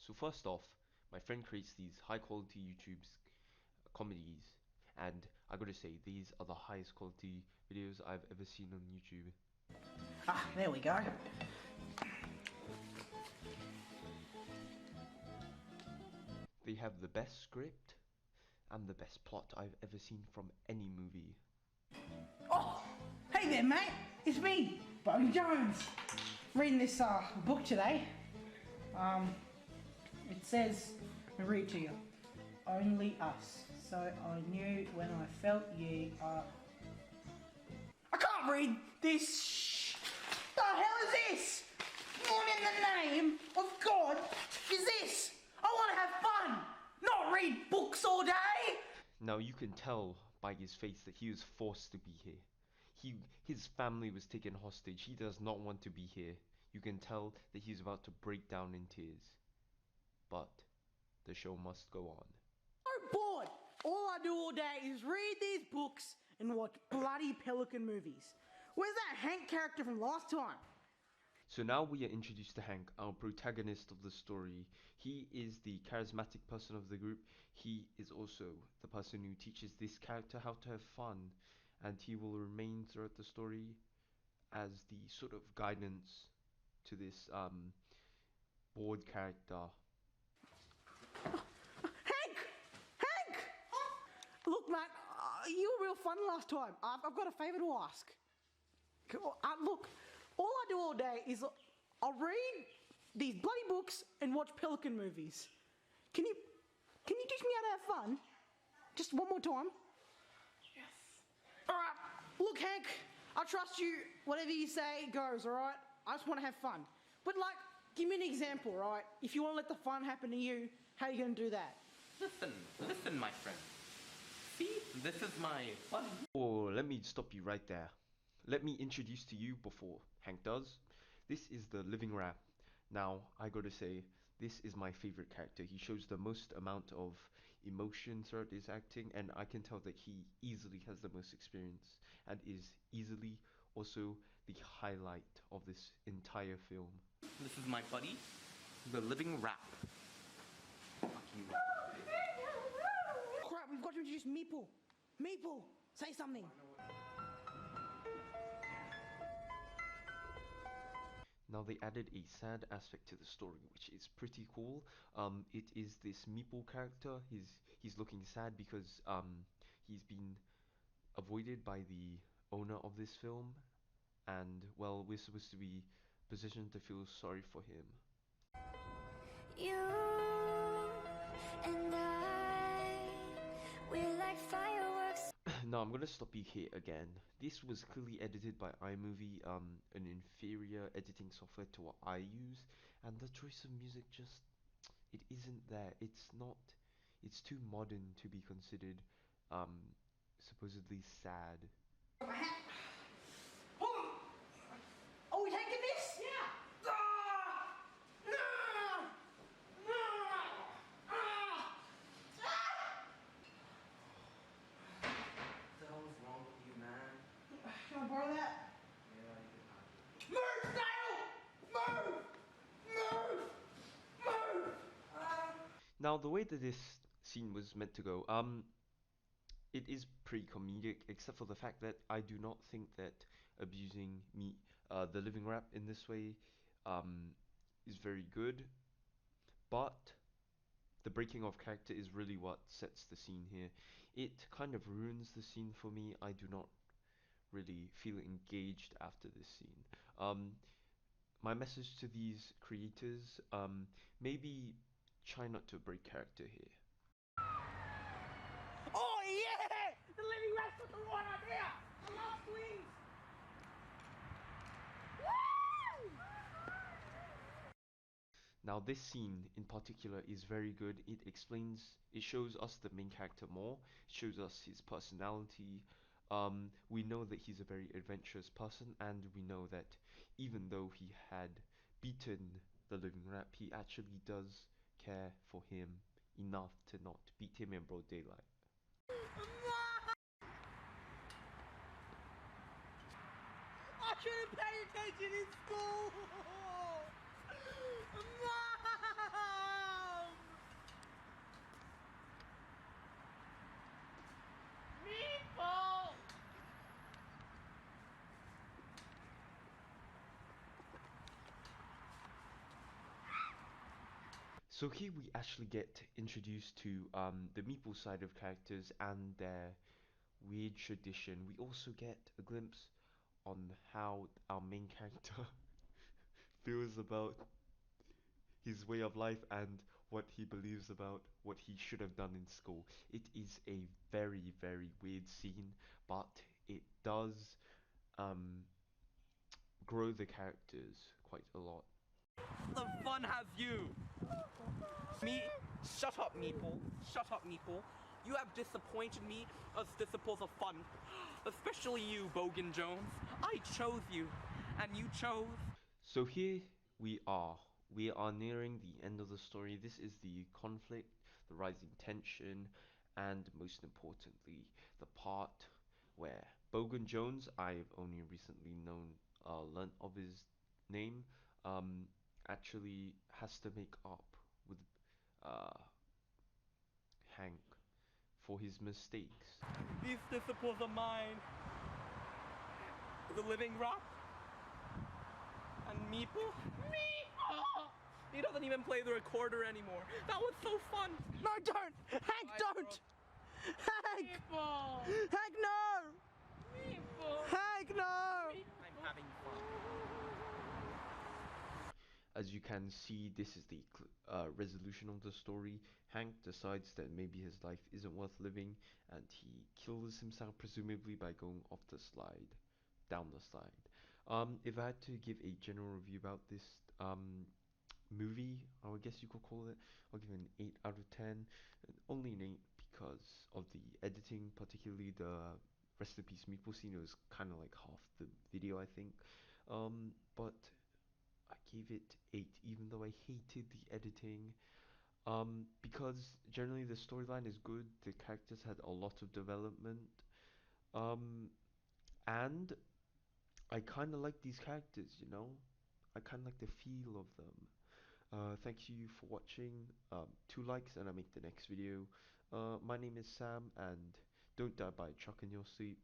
So first off, my friend creates these high quality YouTube's comedies, and I gotta say, these are the highest quality videos I've ever seen on YouTube. Ah, there we go. They have the best script and the best plot I've ever seen from any movie. Oh, hey there, mate. It's me, Bo Jones. Reading this book today. It says, I read to you, only us. So I knew when I felt you. I can't read this. The hell is this? What in the name of God is this? I want to have fun, not read books all day. Now you can tell by his face that he was forced to be here. His family was taken hostage. He does not want to be here. You can tell that he's about to break down in tears. But the show must go on. I'm bored. All I do all day is read these books and watch bloody Pelican movies. Where's that Hank character from last time? So now we are introduced to Hank, our protagonist of the story. He is the charismatic person of the group. He is also the person who teaches this character how to have fun, and he will remain throughout the story as the sort of guidance to this bored character. Hank! Hank! Look, mate, you were real fun last time. I've got a favour to ask. Look, all I do all day is I'll read these bloody books and watch Pelican movies. Can you teach me how to have fun? Just one more time. Yes. Alright, look, Hank, I trust you. Whatever you say goes, alright? I just want to have fun. But, like, give me an example, right? If you want to let the fun happen to you, how are you going to do that? Listen, my friend. See, this is my buddy. Oh, let me stop you right there. Let me introduce to you before Hank does. This is the Living Rap. Now, I gotta say, this is my favorite character. He shows the most amount of emotion throughout his acting, and I can tell that he easily has the most experience and is easily also the highlight of this entire film. This is my buddy, the Living Rap. Fuck you. Crap, we've got to introduce Meeple. Meeple, say something. Now they added a sad aspect to the story, which is pretty cool. It is this Meeple character. He's looking sad because he's been avoided by the owner of this film, and well, we're supposed to be positioned to feel sorry for him. You and I, we're like fireworks. Now I'm gonna stop you here again. This was clearly edited by iMovie, an inferior editing software to what I use, and the choice of music just, it isn't there. It's not, it's too modern to be considered supposedly sad. My hat. Hold on. Are we taking this? Yeah. No. No. What the hell is wrong with you, man? Can I borrow that? Yeah, you can have it. Move, Dale! Move! Move! Move! Now the way that this scene was meant to go, it is pretty comedic, except for the fact that I do not think that abusing the Living Rap in this way, is very good. But the breaking of character is really what sets the scene here. It kind of ruins the scene for me. I do not really feel engaged after this scene. My message to these creators, maybe try not to break character here. Oh yeah! The Living Rap's got the right idea! I love swings! Woo! Now this scene in particular is very good. It shows us the main character more, it shows us his personality. We know that he's a very adventurous person, and we know that even though he had beaten the Living Rap, he actually does care for him enough to not beat him in broad daylight. I should have paid attention in school! So here we actually get introduced to the Meeple side of characters and their weird tradition. We also get a glimpse on how our main character feels about his way of life and what he believes about what he should have done in school. It is a very, very weird scene, but it does um, grow the characters quite a lot. The fun has you. Me? Shut up, Meeple. Shut up, Meeple. You have disappointed me as disciples of fun. Especially you, Bogan Jones. I chose you, and you chose. So here we are. We are nearing the end of the story. This is the conflict, the rising tension, and most importantly, the part where Bogan Jones, I've only recently learnt of his name, um, actually has to make up with uh, Hank for his mistakes. These disciples of mine. The living rock. And Meeple? Meeple! He doesn't even play the recorder anymore. That was so fun. No, don't! Hank, don't! Hank! Hank, no! Hank, no! I'm having fun. As you can see, this is the resolution of the story. Hank decides that maybe his life isn't worth living, and he kills himself, presumably by going off the slide, down the slide. If I had to give a general review about this movie, I would guess you could call it, I'll give it an 8 out of 10. Only an 8 because of the editing, particularly the rest in peace Meeple scene. It was kind of like half the video, I think. But I gave it 8, even though I hated the editing. Because generally the storyline is good, the characters had a lot of development, um, and I kind of like these characters, you know? I kind of like the feel of them. Thank you for watching. 2 likes and I make the next video. My name is Sam, and don't die by a truck in your sleep.